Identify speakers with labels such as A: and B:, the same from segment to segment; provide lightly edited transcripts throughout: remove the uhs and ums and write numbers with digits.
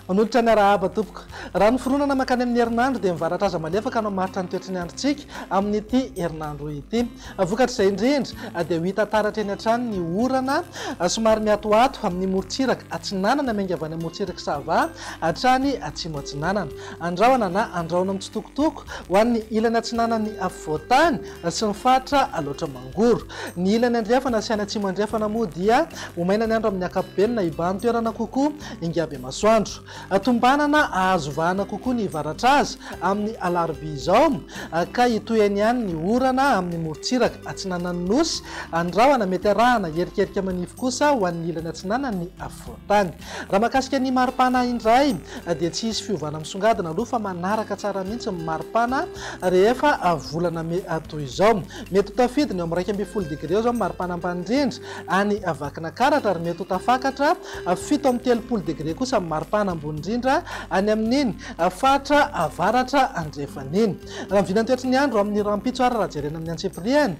A: Manolotra ny arahaba tompoko. Raha ny foronana makany amin'ny herinandro dia mivaratra aza malefaka no maritra ny toetrany androntsika amin'ity herinandro ity. Vokatra izay indrindra dia ho hita taratra eny an-trano ny orana somary miatoato amin'ny morontsiraka atsinanana miainga avy any morontsiraka Sava hatrany atsimo atsinanana. Andrahona na andrahona mitsitokotoko ho an'ny ilany atsinanany afovoantany sy ny fatra aloatra mangoro. Ny ilany andrefana sy any atsimo andrefana moa dia omaina ny andro amin'ny ankapobeny na ibany toerana kokoa ingaby masoandro. Tombanana ahazovahana kokoa ny varatra azy amin'ny alarobia izao ka hitoyany ihany ny orana amin'ny morontsiraka atsinanany nosy. Andrahona mety arahana herikerika manify kosa ho an'ny ilany atsinanany afovoantany. Raha mahakasika ny maripana indray dia tsy hisy fiovana misongadina aloha fa manaraka tsara mihitsy ny maripana rehefa volana toy izao. Mety ho tafidiny eo amin'ny 12 degré zao maripana ambany-drindra any vakina karatra ary mety ho tafakatra 7-30 degré kosa maripana ambony indrindra any amin'iny fatra avaratra andrefan'iny. Raha mivinany toetrany ny andro amin'ny rampitso ary raha jerena amin'ny antsepiriany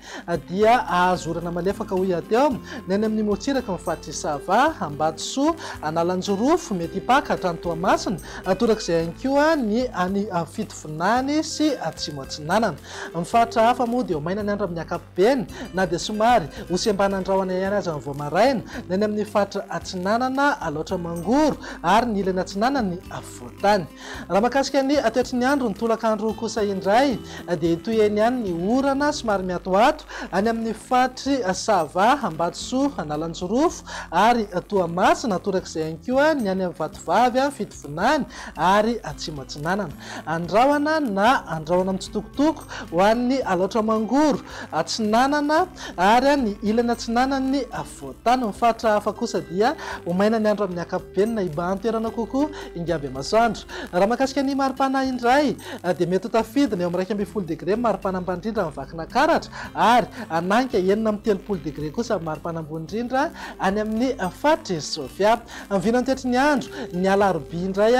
A: dia ahazorana malefaka ho iateo ny any amin'ny morontsiraka ny fatra Sava, Ambatsoa, Analanjorofo, mety hipaka hatrany Toamasina, torak'izay ihany koa ny any Fitovinany sy atsimo atsinanana. Ny fatra hafa moa dia maina ny andro amin'ny ankapobeny na dia somary hosembanandrahona ihany aza ny voamaraina ny any amin'ny fatra atsinanana aloatra mangoro ary ny ilany atsinanany afovoantany. Raha mahakasika ny toetry ny andro ny tolakandro kosa indray dia hitoyany ihany ny orana somary miatoato any amin'ny fatry Sava, Ambatsoa, Analanjorofo ary Toamasina, torak'izay ihany koa ny any amin'ny Vatovavy, Fitovinany ary atsimo atsinanana. Andrahona na andrahona mitsitokotoko ho an'ny aloatra mangoro atsinanana ary ny ilany atsinanany afovoantany. Ny fatra hafa kosa dia omaina ny andro amin'ny ankapobeny na ibany toerana kokoa ingaby masoandro. Raha mahakasika ny maripana indray dia mety ho tafidiny eo amin'ny 12 degré maripana ambany indrindra amin'ny vakina karatra ary ananka 9-30 degré kosa maripana ambony indrindra any amin'ny fatra Sofia. Mivinany toetry ny andro ny alarobia indray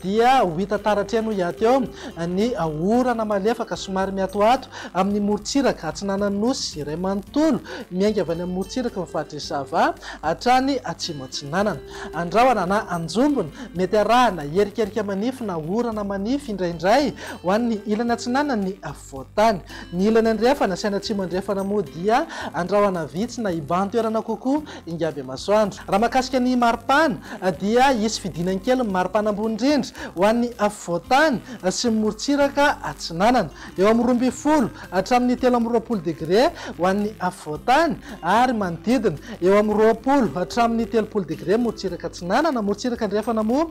A: dia ho hita taratra eny ho iateo ny orana malefaka somary miatoato amin'ny morontsiraka atsinanany nosy iray manontolo miainga avy any amin'ny morontsiraka ny fatra Sava hatrany atsimo atsinanana. Andrahona na anjombona mety arahana herikerika manify na orana manify indraindray ho an'ny ilany atsinanany afovoantany. Ny ilany andrefana sy any atsimo andrefana moa dia andrahona vitsy na ibany toerana kokoa ingaby masoandro. Raha mahakasika ny maripana dia hisy fidinany kely ny maripana ambony indrindra ho an'ny afovoantany sy morontsiraka atsinanana eo amin'ny 12 hatramin'ny 13 degré ho an'ny afovoantany ary manodidina eo amin'ny 20 hatramin'ny 30 degré morontsiraka atsinanana. Morontsiraka andrefana moa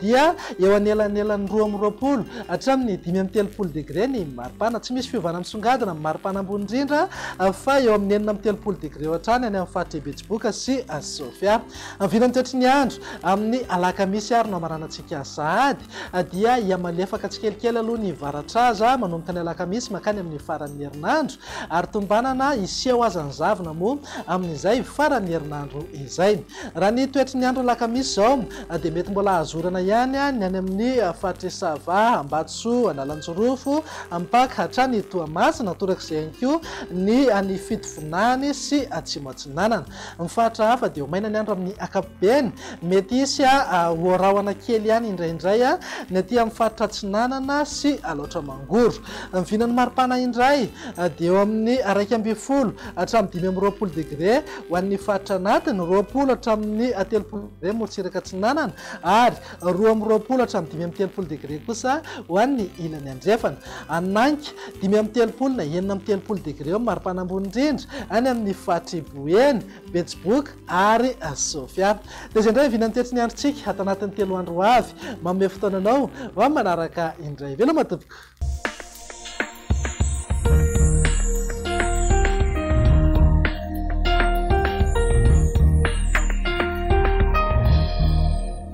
A: dia eo anelanelany 20 hatramin'ny 5-30 degré ny maripana. Tsy misy fiovana misongadina ny maripana ambony indrindra fa eo amin'ny 9-30 degré hatrany any amin'ny fatra Betsiboka sy Sofia. Mivinany toetry ny andro amin'ny alakamisy ary no amaranantsika sahady dia iamalefaka tsikelikely aloha ny varatra aza manomboka ny alakamisy makany amin'ny faran'ny herinandro ary tombanana iseho azany zavina moa amin'izay faran'ny herinandro izay. Raha ny toetry ny andro alakamisy zao dia mety mbola azorana ihany ny any amin'ny fatra Sava, Ambatsoa, Analanjorofo, mpaka hatrany Toamasina, torak'izay ihany koa ny any Fitovinany sy atsimo atsinanana. Ny fatra hafa dia omaina ny andro amin'ny ankapobeny mety hisy hoarahana kely ihany indraindray ny aty amin'ny fatra atsinanana sy aloatra mangoro. Mivinany maripana indray dia eo amin'ny 12 hatramin'ny 20 degré ho an'ny fatra anatiny, 20 hatramin'ny 30 degré morontsiraka atsinanana ary 20 hatramin'ny 5-30 degré kosa ho an'ny ilany andrefana. Ananky 5-30 na 9-30 degré eo maripana ambony indrindra any amin'ny fatra Iboeny, Betsiboka ary Sofia. Dia izay indray mivinany toetry ny androntsika ato anatin'ny 3 andro avy manome fotoananao ho manaraka indray. Veloma tompoko.